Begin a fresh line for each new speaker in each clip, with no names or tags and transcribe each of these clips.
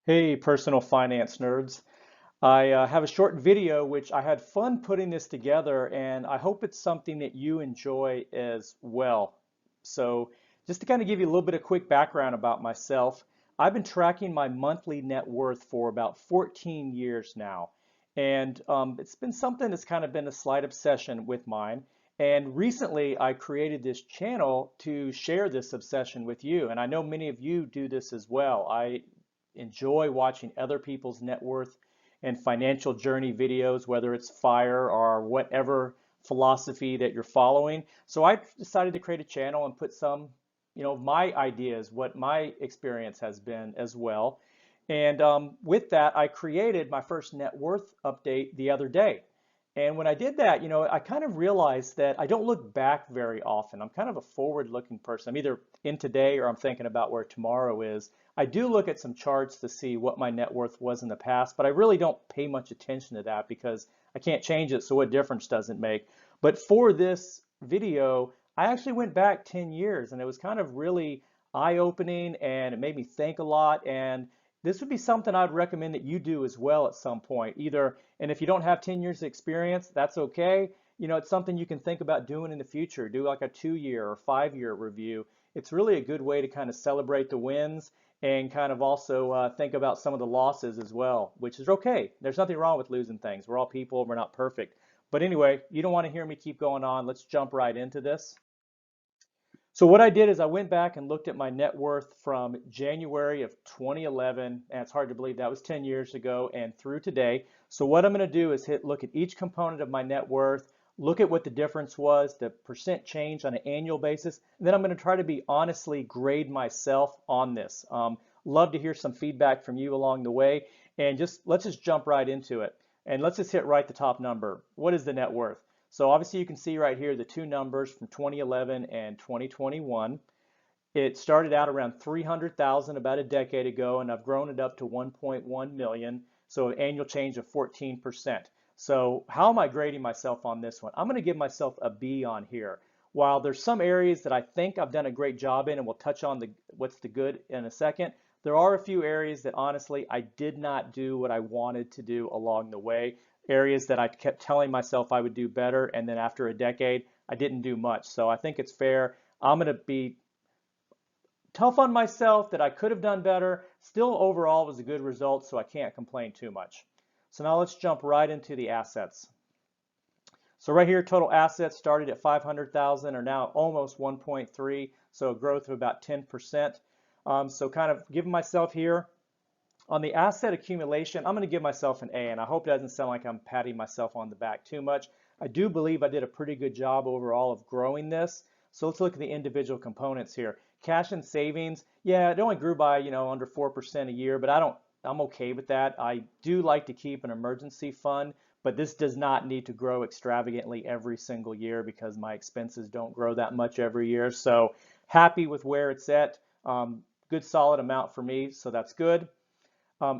Hey, personal finance nerds. I have a short video which I had fun putting this together, and I hope it's something that you enjoy as well. So, just to kind of give you a little bit of quick background about myself, I've been tracking my monthly net worth for about 14 years now. And it's been something that's kind of been a slight obsession with mine. And recently, I created this channel to share this obsession with you. And I know many of you do this as well. I enjoy watching other people's net worth and financial journey videos, whether it's FIRE or whatever philosophy that you're following. So I decided to create a channel and put some, my ideas, what my experience has been as well. And with that, I created my first net worth update the other day. And when I did that, I kind of realized that I don't look back very often. I'm kind of a forward-looking person. I'm either in today or I'm thinking about where tomorrow is. I do look at some charts to see what my net worth was in the past, but I really don't pay much attention to that because I can't change it, so what difference does it make? But for this video, I actually went back 10 years and it was kind of really eye-opening and it made me think a lot. And this would be something I'd recommend that you do as well at some point. Either, and if you don't have 10 years of experience, that's okay. It's something you can think about doing in the future. Do like a 2-year or 5-year review. It's really a good way to kind of celebrate the wins and kind of also think about some of the losses as well, which is okay. There's nothing wrong with losing things. We're all people, we're not perfect. But anyway, you don't want to hear me keep going on. Let's jump right into this. So what I did is I went back and looked at my net worth from January of 2011, and it's hard to believe that was 10 years ago, and through today. So what I'm going to do is look at each component of my net worth, look at what the difference was, the percent change on an annual basis, and then I'm going to try to be honestly grade myself on this. Love to hear some feedback from you along the way, and let's just jump right into it. And let's just hit right the top number. What is the net worth? So obviously you can see right here the two numbers from 2011 and 2021. It started out around 300,000 about a decade ago, and I've grown it up to 1.1 million, so an annual change of 14%. So how am I grading myself on this one? I'm going to give myself a B on here. While there's some areas that I think I've done a great job in, and we'll touch on what's the good in a second, there are a few areas that honestly I did not do what I wanted to do along the way. Areas that I kept telling myself I would do better, and then after a decade, I didn't do much. So I think it's fair. I'm going to be tough on myself that I could have done better. Still, overall, was a good result, so I can't complain too much. So now let's jump right into the assets. So right here, total assets started at 500,000 are now almost 1.3, so a growth of about 10%. So kind of giving myself here on the asset accumulation, I'm going to give myself an A, and I hope it doesn't sound like I'm patting myself on the back too much. I do believe I did a pretty good job overall of growing this. So let's look at the individual components here. Cash and savings, yeah, it only grew by, under 4% a year, but I'm okay with that. I do like to keep an emergency fund, but this does not need to grow extravagantly every single year because my expenses don't grow that much every year. So happy with where it's at. Good solid amount for me, so that's good.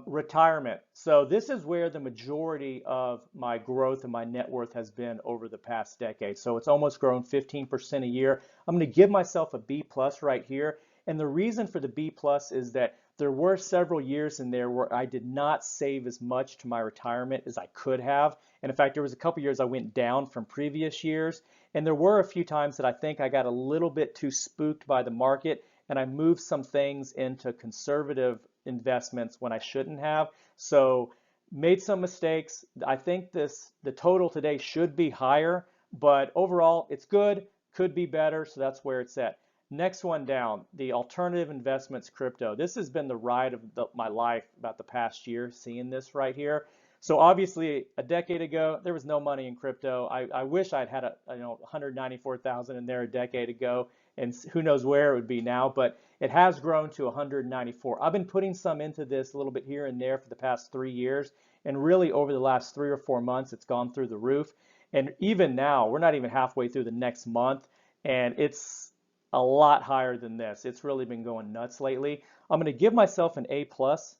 Retirement. So this is where the majority of my growth and my net worth has been over the past decade. So it's almost grown 15% a year. I'm going to give myself a B plus right here. And the reason for the B plus is that there were several years in there where I did not save as much to my retirement as I could have. And in fact, there was a couple years I went down from previous years. And there were a few times that I think I got a little bit too spooked by the market and I moved some things into conservative investments when I shouldn't have. So made some mistakes. I think the total today should be higher, but overall it's good, could be better, so that's where it's at. Next one down, the alternative investments crypto. This has been the ride of my life about the past year, seeing this right here. So obviously a decade ago, there was no money in crypto. I wish I'd had 194,000 in there a decade ago, and who knows where it would be now, but it has grown to 194. I've been putting some into this a little bit here and there for the past 3 years, and really over the last 3 or 4 months, it's gone through the roof. And even now, we're not even halfway through the next month, and it's a lot higher than this. It's really been going nuts lately. I'm going to give myself an A plus.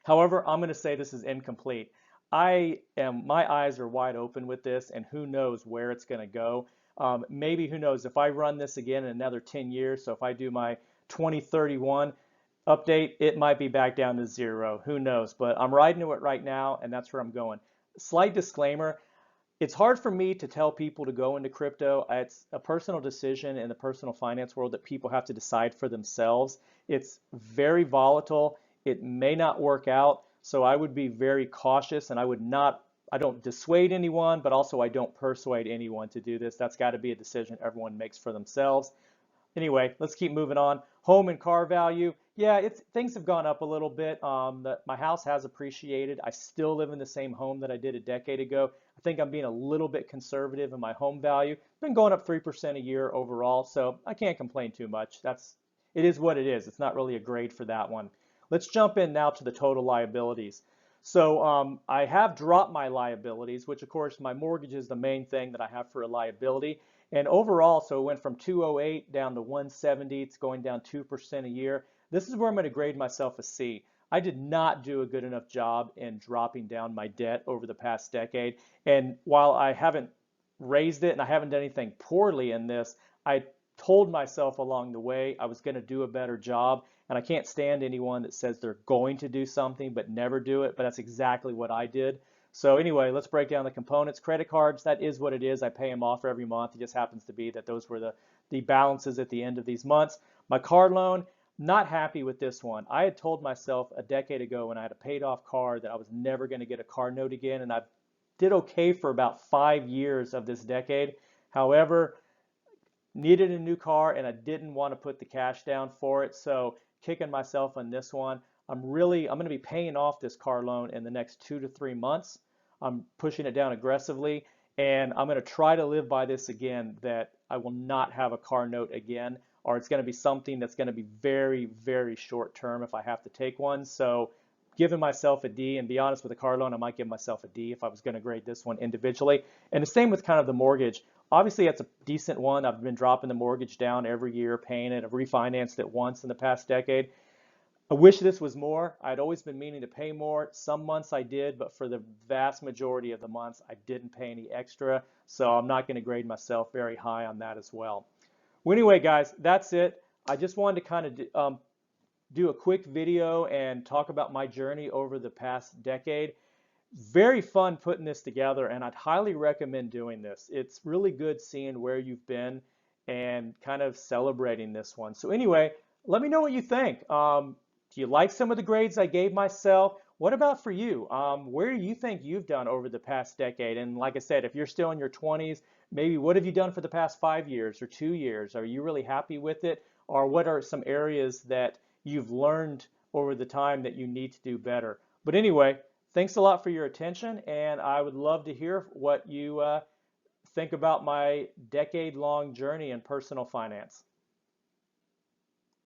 However, I'm going to say this is incomplete. My eyes are wide open with this, and who knows where it's going to go. Maybe, who knows, if I run this again in another 10 years, so if I do my 2031, Update, it might be back down to zero. Who knows? But I'm riding to it right now, and that's where I'm going. Slight disclaimer, it's hard for me to tell people to go into crypto. It's a personal decision in the personal finance world that people have to decide for themselves. It's very volatile. It may not work out. So I would be very cautious, and I don't dissuade anyone, but also I don't persuade anyone to do this. That's got to be a decision everyone makes for themselves. Anyway, let's keep moving on. Home and car value. Yeah, things have gone up a little bit. My house has appreciated. I still live in the same home that I did a decade ago. I think I'm being a little bit conservative in my home value. It's been going up 3% a year overall, so I can't complain too much. It is what it is. It's not really a grade for that one. Let's jump in now to the total liabilities. So I have dropped my liabilities, which of course my mortgage is the main thing that I have for a liability. And overall, so it went from 208 down to 170. It's going down 2% a year. This is where I'm going to grade myself a C. I did not do a good enough job in dropping down my debt over the past decade. And while I haven't raised it and I haven't done anything poorly in this, I told myself along the way I was going to do a better job. And I can't stand anyone that says they're going to do something but never do it. But that's exactly what I did. So anyway, let's break down the components. Credit cards, that is what it is. I pay them off every month. It just happens to be that those were the balances at the end of these months. My car loan, not happy with this one. I had told myself a decade ago when I had a paid off car that I was never going to get a car note again, and I did okay for about 5 years of this decade. However, needed a new car and I didn't want to put the cash down for it. So kicking myself on this one. I'm going to be paying off this car loan in the next 2 to 3 months. I'm pushing it down aggressively and I'm going to try to live by this again, that I will not have a car note again, or it's going to be something that's going to be very, very short term if I have to take one. So giving myself a D, and be honest, with a car loan, I might give myself a D if I was going to grade this one individually. And the same with kind of the mortgage. Obviously, that's a decent one. I've been dropping the mortgage down every year, paying it. I've refinanced it once in the past decade. I wish this was more. I'd always been meaning to pay more. Some months I did, but for the vast majority of the months, I didn't pay any extra. So I'm not going to grade myself very high on that as well. Well, anyway, guys, that's it. I just wanted to kind of do a quick video and talk about my journey over the past decade. Very fun putting this together, and I'd highly recommend doing this. It's really good seeing where you've been and kind of celebrating this one. So anyway, let me know what you think. Do you like some of the grades I gave myself? What about for you? Where do you think you've done over the past decade? And like I said, if you're still in your 20s, maybe what have you done for the past 5 years or 2 years? Are you really happy with it? Or what are some areas that you've learned over the time that you need to do better? But anyway, thanks a lot for your attention, and I would love to hear what you think about my decade-long journey in personal finance.